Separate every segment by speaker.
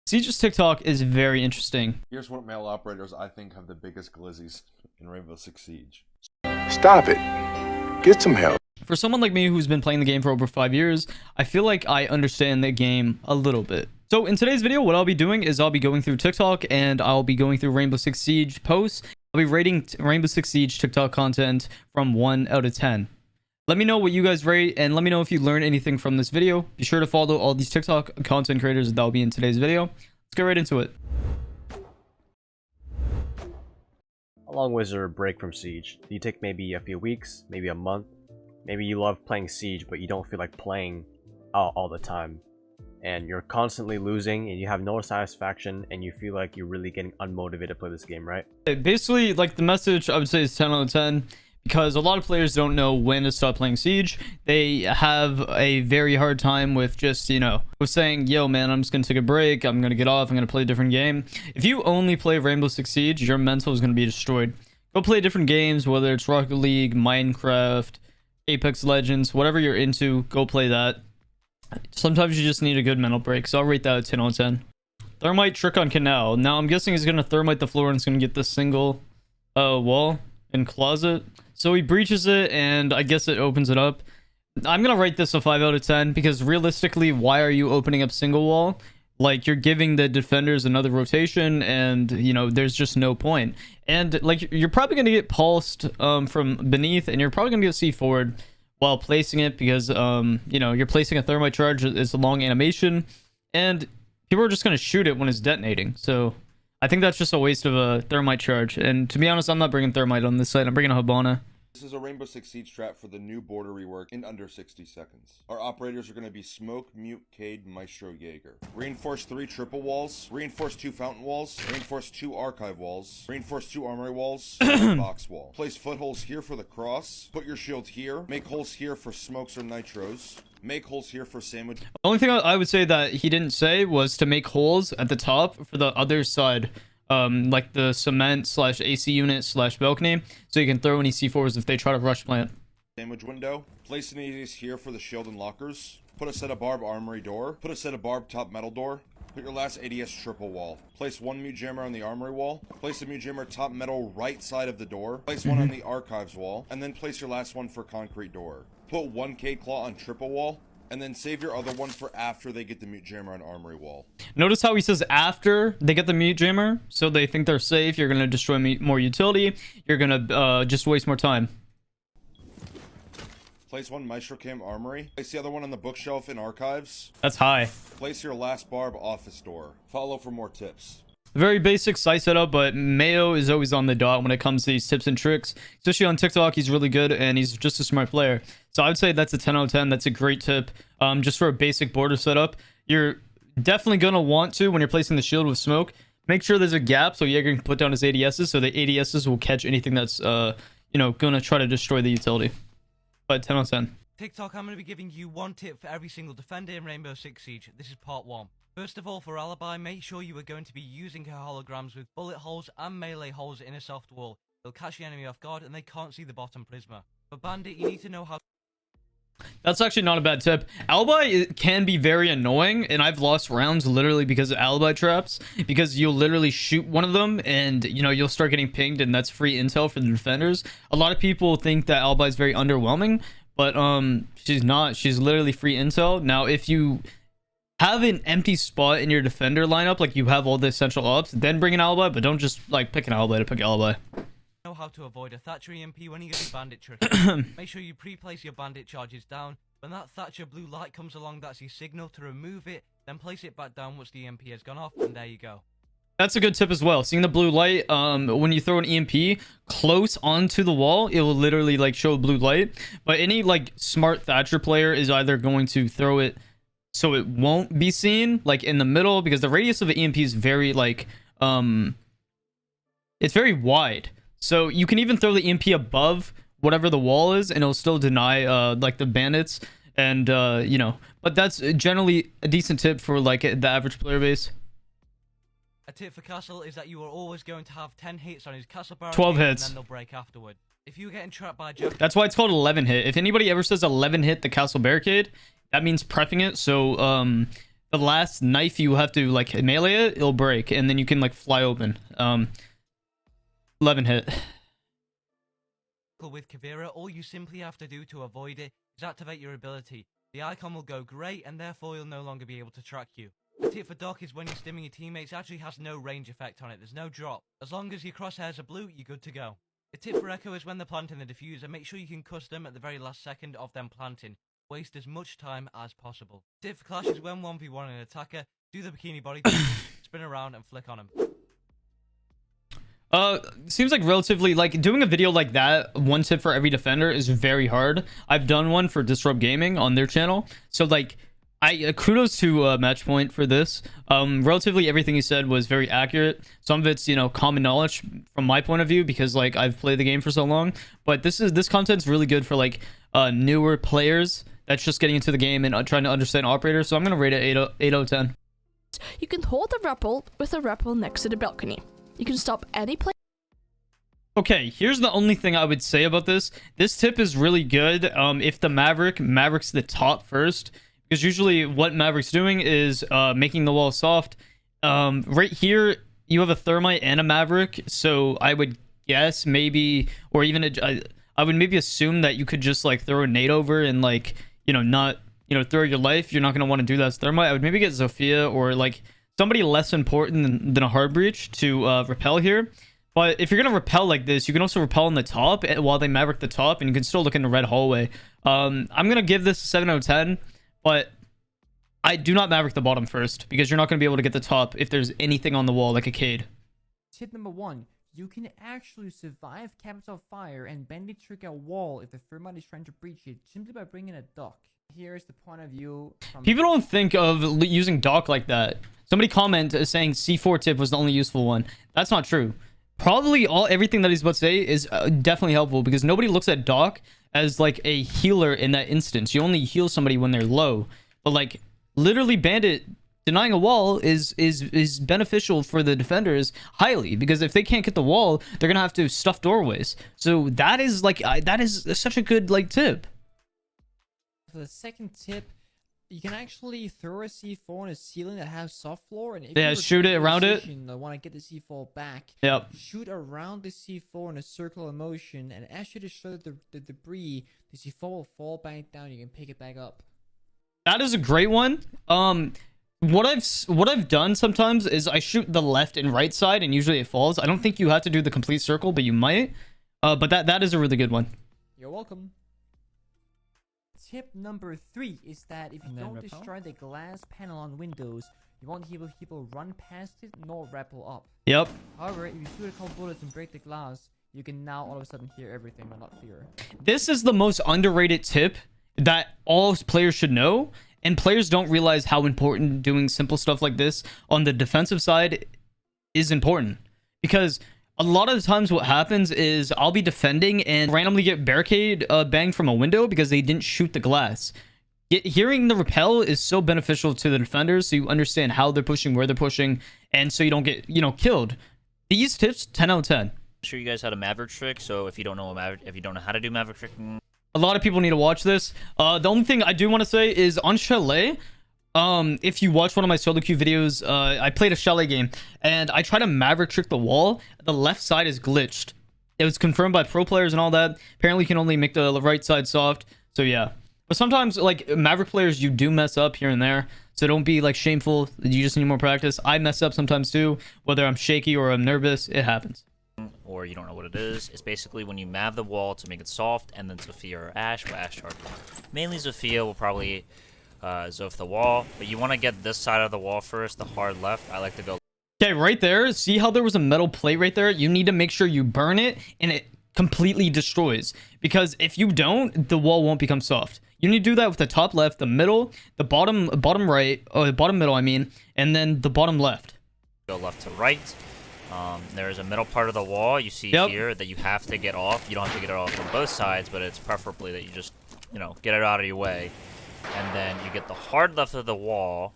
Speaker 1: Siege's TikTok is very interesting.
Speaker 2: Here's what male operators I think have the biggest glizzies in Rainbow Six Siege.
Speaker 3: Stop it. Get some help.
Speaker 1: For someone like me who's been playing the game for over 5 years, I feel like I understand the game a little bit. So in today's video, what I'll be doing is I'll be going through TikTok and I'll be going through Rainbow Six Siege posts. I'll be rating Rainbow Six Siege TikTok content from 1 out of 10. Let me know what you guys rate and let me know if you learned anything from this video. Be sure to follow all these TikTok content creators that will be in today's video. Let's get right into it.
Speaker 4: How long was your break from Siege? Do you take maybe a few weeks, maybe a month? Maybe you love playing Siege, but you don't feel like playing all the time. And you're constantly losing, and you have no satisfaction, and you feel like you're really getting unmotivated to play this game, right?
Speaker 1: Basically, like, the message I would say is 10 out of 10. Because a lot of players don't know when to stop playing Siege. They have a very hard time with just, with saying, yo, man, I'm just going to take a break. I'm going to get off. I'm going to play a different game. If you only play Rainbow Six Siege, your mental is going to be destroyed. Go play different games, whether it's Rocket League, Minecraft, Apex Legends, whatever you're into, go play that. Sometimes you just need a good mental break. So I'll rate that a 10 out of 10. Thermite trick on Canal. Now, I'm guessing he's going to thermite the floor and it's going to get this single wall and closet. So he breaches it, and I guess it opens it up. I'm going to rate this a 5 out of 10, because realistically, why are you opening up single wall? Like, you're giving the defenders another rotation, and, there's just no point. And, like, you're probably going to get pulsed from beneath, and you're probably going to get C forward while placing it, because, you're placing a thermite charge. It's a long animation, and people are just going to shoot it when it's detonating. So I think that's just a waste of a thermite charge. And to be honest, I'm not bringing thermite on this side. I'm bringing a Habana.
Speaker 2: This is a Rainbow Six Siege trap for the new border rework in under 60 seconds. Our operators are going to be Smoke, Mute, Cade, Maestro, Jaeger. Reinforce 3 triple walls. Reinforce 2 fountain walls. Reinforce 2 archive walls. Reinforce 2 armory walls. And box wall. Place footholes here for the cross. Put your shield here. Make holes here for smokes or nitros. Make holes here for sandwich.
Speaker 1: The only thing I would say that he didn't say was to make holes at the top for the other side. Like the cement / AC unit / balcony, so you can throw any C4s if they try to rush plant.
Speaker 2: Sandwich window. Place an ADS here for the shield and lockers. Put a set of barb armory door. Put a set of barb top metal door. Put your last ADS triple wall. Place 1 mute jammer on the armory wall. Place a mute jammer top metal right side of the door. Place 1 on the archives wall, and then place your last one for concrete door. Put 1 K claw on triple wall, and then save your other one for after they get the mute jammer on armory wall. Notice
Speaker 1: how he says after they get the mute jammer, so they think they're safe. You're going to destroy more utility. You're going to just waste more time.
Speaker 2: Place 1 Maestro Cam armory. Place the other one on the bookshelf in archives.
Speaker 1: That's high.
Speaker 2: Place your last barb office door. Follow for more tips.
Speaker 1: Very basic site setup, but Mayo is always on the dot when it comes to these tips and tricks. Especially on TikTok, he's really good, and he's just a smart player. So I would say that's a 10 out of 10. That's a great tip. Just for a basic border setup. You're definitely going to want to, when you're placing the shield with smoke, make sure there's a gap so Jaeger can put down his ADSs, so the ADSs will catch anything that's, going to try to destroy the utility. But 10 out of 10.
Speaker 5: TikTok, I'm going to be giving you one tip for every single defender in Rainbow Six Siege. This is part 1. First of all, for alibi, make sure you are going to be using her holograms with bullet holes and melee holes in a soft wall. They'll catch the enemy off guard and they can't see the bottom prisma. For bandit, you need to know how...
Speaker 1: That's actually not a bad tip. Alibi can be very annoying, and I've lost rounds literally because of alibi traps, because you'll literally shoot one of them and you'll start getting pinged, and that's free intel for the defenders. A lot of people think that alibi is very underwhelming, but she's not. She's literally free intel. Now, if you have an empty spot in your defender lineup, like you have all the essential ops, then bring an alibi, but don't just like pick an alibi to pick alibi.
Speaker 5: Know how to avoid a Thatcher EMP when you get your bandit trick. Make sure you pre-place your bandit charges down. When that Thatcher blue light comes along, that's your signal to remove it, then place it back down once the EMP has gone off, and there you go.
Speaker 1: That's a good tip as well. Seeing the blue light, when you throw an EMP close onto the wall, it will literally like show blue light. But any like smart Thatcher player is either going to throw it so it won't be seen, like in the middle, because the radius of the EMP is very like it's very wide. So you can even throw the EMP above whatever the wall is, and it'll still deny like the bandits, and but that's generally a decent tip for like the average player base.
Speaker 5: A tip for Castle is that you are always going to have 10 hits on his castle barricade,
Speaker 1: 12 hits,
Speaker 5: and then they'll break afterward. If you're getting trapped by a joke,
Speaker 1: that's why it's called 11 hit. If anybody ever says 11 hit the castle barricade, that means prepping it. So the last knife you have to like melee it, it'll break, and then you can like fly open. 11 hit.
Speaker 5: With Kavira, all you simply have to do to avoid it is activate your ability. The icon will go grey, and therefore you'll no longer be able to track you. The tip for Doc is when you're stimming your teammates, it actually has no range effect on it. There's no drop. As long as your crosshairs are blue, you're good to go. The tip for Echo is when they're planting the diffuser, make sure you can custom at the very last second of them planting. Waste as much time as possible. The tip for Clash is when 1v1 an attacker, do the bikini body, spin around and flick on them.
Speaker 1: Seems like relatively, like, doing a video like that, one tip for every defender, is very hard. I've done one for Disrupt Gaming on their channel, so like, kudos to Matchpoint for this. Relatively everything he said was very accurate. Some of it's, you know, common knowledge from my point of view, because like I've played the game for so long, but this content's really good for like newer players that's just getting into the game and trying to understand operators. So I'm gonna rate it 8 out of 10.
Speaker 6: You can hold the rappel with a rappel next to the balcony. You can stop any play.
Speaker 1: Okay, here's the only thing I would say about this. This tip is really good if the Maverick's the top first, because usually what Maverick's doing is making the wall soft. Right here, you have a Thermite and a Maverick, so I would guess maybe, or even I would maybe assume that you could just like throw a nade over and like, you know, not, you know, throw your life. You're not going to want to do that as Thermite. I would maybe get Zofia or like somebody less important than a hard breach to repel here. But if you're gonna repel like this, you can also repel on the top while they Maverick the top, and you can still look in the red hallway. I'm gonna give this a 7 out of 10, but I do not Maverick the bottom first, because you're not gonna be able to get the top if there's anything on the wall like a Cade.
Speaker 7: Tip number 1. You can actually survive capital fire and bandit trick a wall if the Thermite is trying to breach it simply by bringing a dock. Here's the point of view from
Speaker 1: people don't think of using dock like that. Somebody comment saying C4 tip was the only useful one. That's not true. Probably everything that he's about to say is definitely helpful, because nobody looks at dock as like a healer in that instance. You only heal somebody when they're low, but like literally bandit denying a wall is beneficial for the defenders highly, because if they can't get the wall, they're gonna have to stuff doorways. So that is like that is such a good like tip.
Speaker 7: For the second tip, you can actually throw a C4 on a ceiling that has soft floor, and if
Speaker 1: yeah, shoot it around it.
Speaker 7: I want to get the C4 back.
Speaker 1: Yep.
Speaker 7: Shoot around the C4 in a circle of motion, and as you destroy the debris, the C4 will fall back down. You can pick it back up.
Speaker 1: That is a great one. What I've done sometimes is I shoot the left and right side, and usually it falls. I don't think you have to do the complete circle, but you might. But that is a really good one.
Speaker 7: You're welcome. Tip number 3 is that if you don't destroy the glass panel on windows, you won't hear people run past it nor rappel up.
Speaker 1: Yep.
Speaker 7: However, if you shoot a couple bullets and break the glass, you can now all of a sudden hear everything but not fear.
Speaker 1: This is the most underrated tip that all players should know, and players don't realize how important doing simple stuff like this on the defensive side is important, because a lot of the times what happens is I'll be defending and randomly get barricade banged from a window because they didn't shoot the glass. Hearing the repel is so beneficial to the defenders, so you understand how they're pushing, where they're pushing, and so you don't get, you know, killed. These tips, 10 out of 10.
Speaker 8: Show you guys how to Maverick trick. So if you don't know how to do Maverick tricking,
Speaker 1: a lot of people need to watch this. The only thing I do want to say is on Chalet, if you watch one of my solo queue videos, I played a Chalet game and I tried to Maverick trick the wall. The left side is glitched. It was confirmed by pro players and all that. Apparently you can only make the right side soft. So yeah, but sometimes like Maverick players, you do mess up here and there. So don't be like shameful. You just need more practice. I mess up sometimes too, whether I'm shaky or I'm nervous. It happens.
Speaker 8: or you don't know what it is. It's basically when you mav the wall to make it soft, and then Zofia or Ash will Ash charge. Mainly Zofia will probably Zof the wall, but you want to get this side of the wall first, the hard left. I like to go.
Speaker 1: Okay, right there. See how there was a metal plate right there? You need to make sure you burn it and it completely destroys. Because if you don't, the wall won't become soft. You need to do that with the top left, the middle, the bottom right, or the bottom middle, I mean, and then the bottom left.
Speaker 8: Go left to right. There's a middle part of the wall you see here that you have to get off. You don't have to get it off from both sides, but it's preferably that you just, you know, get it out of your way. And then you get the hard left of the wall,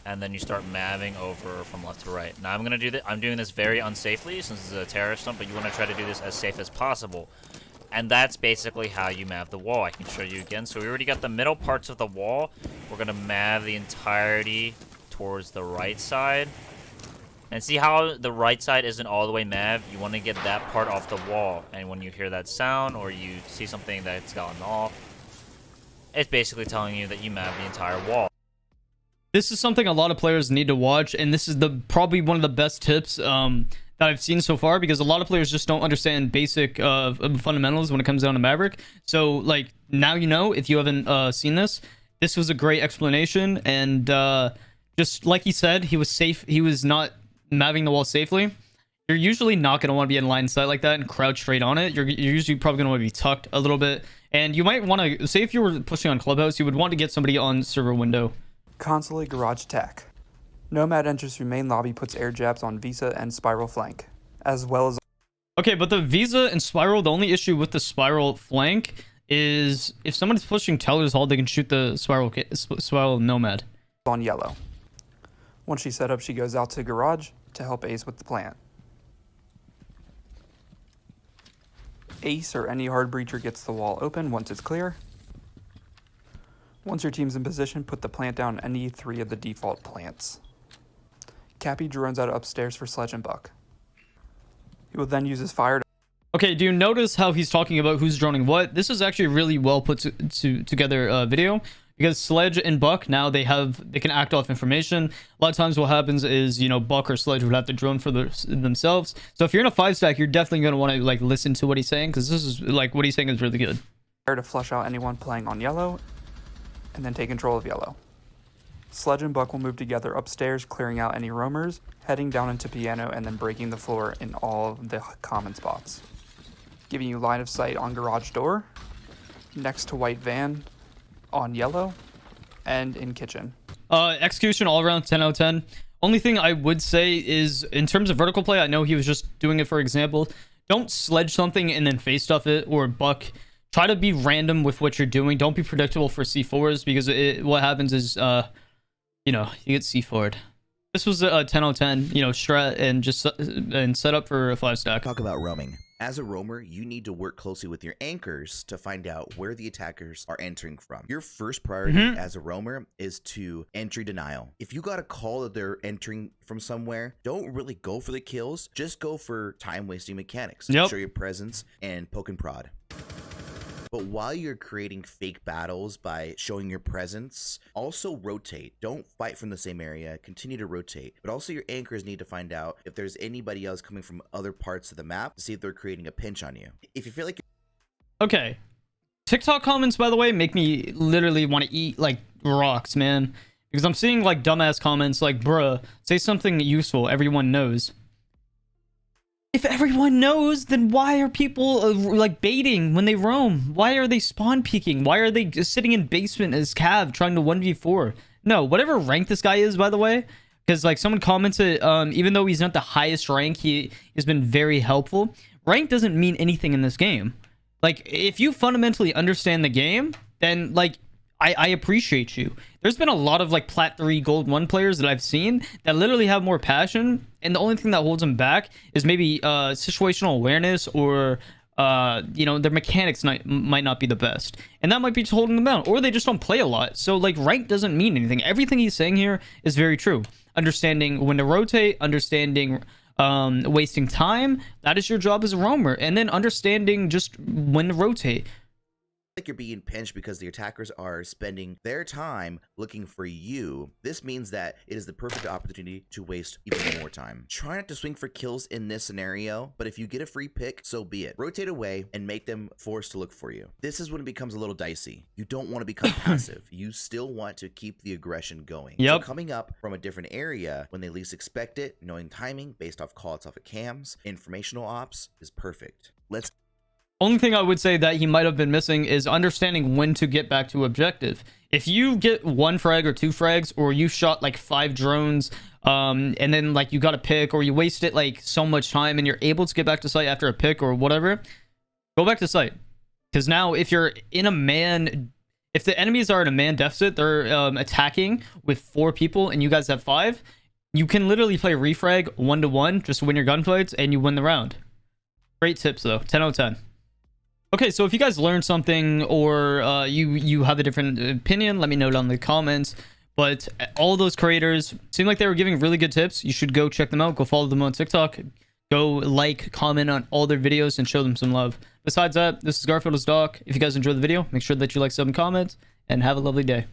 Speaker 8: and then you start maving over from left to right. Now I'm doing this very unsafely since it's a terrorist stump, but you want to try to do this as safe as possible. And that's basically how you mav the wall. I can show you again. So we already got the middle parts of the wall. We're going to mav the entirety towards the right side. And see how the right side isn't all the way mav? You want to get that part off the wall. And when you hear that sound or you see something that's gotten off, it's basically telling you that you mav the entire wall.
Speaker 1: This is something a lot of players need to watch, and this is probably one of the best tips that I've seen so far, because a lot of players just don't understand basic fundamentals when it comes down to Maverick. So like, now you know. If you haven't seen this was a great explanation, and just like he said, he was safe. He was not maving the wall safely. You're usually not going to want to be in line of sight like that and crouch straight on it. You're usually probably going to want to be tucked a little bit, and you might want to say, if you were pushing on Clubhouse, you would want to get somebody on server window.
Speaker 9: Consulate garage attack. Nomad enters through main lobby, puts air jabs on Visa and Spiral flank, as well as...
Speaker 1: Okay, but the Visa and Spiral, the only issue with the Spiral flank is if someone's pushing Teller's Hall, they can shoot the Spiral Nomad.
Speaker 9: On yellow. Once she's set up, she goes out to garage to help Ace with the plant. Ace or any hard breacher gets the wall open once it's clear. Once your team's in position, put the plant down any 3 of the default plants. Cappy drones out upstairs for Sledge and Buck. He will then use his fire to...
Speaker 1: Okay, do you notice how he's talking about who's droning what? This is actually a really well put together video, because Sledge and Buck, now they can act off information. A lot of times what happens is, you know, Buck or Sledge would have to drone for themselves. So if you're in a 5-stack, you're definitely going to want to like listen to what he's saying, because this is like, what he's saying is really good.
Speaker 9: Fire to flush out anyone playing on yellow, and then take control of yellow. Sledge and Buck will move together upstairs, clearing out any roamers, heading down into piano, and then breaking the floor in all of the common spots. Giving you line of sight on garage door, next to white van, on yellow, and in kitchen.
Speaker 1: Execution all around 10 out of 10. Only thing I would say is, in terms of vertical play, I know he was just doing it for example. Don't sledge something and then face stuff it, or Buck. Try to be random with what you're doing. Don't be predictable for C4s, because what happens is, you know, you get C4'd. This was a 10 out of 10, you know, strat and set up for a 5-stack.
Speaker 10: Talk about roaming. As a roamer, you need to work closely with your anchors to find out where the attackers are entering from. Your first priority as a roamer is to entry denial. If you got a call that they're entering from somewhere, don't really go for the kills. Just go for time-wasting mechanics.
Speaker 1: Yep.
Speaker 10: Show your presence and poke and prod. But while you're creating fake battles by showing your presence, also rotate. Don't fight from the same area. Continue to rotate. But also your anchors need to find out if there's anybody else coming from other parts of the map to see if they're creating a pinch on you. If you feel like
Speaker 1: Okay. TikTok comments, by the way, make me literally want to eat like rocks, man. Because I'm seeing like dumbass comments like, bruh, say something useful everyone knows. If everyone knows, then why are people like baiting when they roam? Why are they spawn peeking? Why are they just sitting in basement as Cav trying to 1v4? No, whatever rank this guy is, by the way, because like someone commented, even though he's not the highest rank, he has been very helpful. Rank doesn't mean anything in this game. Like, if you fundamentally understand the game, then like I appreciate you. There's been a lot of like Plat 3 Gold 1 players that I've seen that literally have more passion, and the only thing that holds them back is maybe situational awareness, or you know, their mechanics might not be the best, and that might be just holding them down, or they just don't play a lot. So like, rank doesn't mean anything. Everything he's saying here is very true. Understanding when to rotate, understanding wasting time, that is your job as a roamer, and then understanding just when to rotate.
Speaker 10: Like you're being pinched because the attackers are spending their time looking for you. This means that it is the perfect opportunity to waste even more time. Try not to swing for kills in this scenario, but if you get a free pick, so be it. Rotate away and make them forced to look for you. This is when it becomes a little dicey. You don't want to become passive. You still want to keep the aggression going.
Speaker 1: Yep.
Speaker 10: So coming up from a different area when they least expect it, knowing timing based off calls off of cams, informational ops is perfect. Let's
Speaker 1: Only thing I would say that he might have been missing is understanding when to get back to objective. If you get 1 frag or 2 frags, or you shot like 5 drones, and then like you got a pick, or you wasted like so much time and you're able to get back to site after a pick or whatever, go back to site. Because now if you're in a man, if the enemies are in a man deficit, they're attacking with 4 people and you guys have 5, you can literally play refrag 1-1, just win your gunfights and you win the round. Great tips though, 10 out of 10. Okay, so if you guys learned something or you have a different opinion, let me know down in the comments. But all those creators seem like they were giving really good tips. You should go check them out. Go follow them on TikTok. Go like, comment on all their videos, and show them some love. Besides that, this is Garfield's Doc. If you guys enjoyed the video, make sure that you like, sub, and comment, and have a lovely day.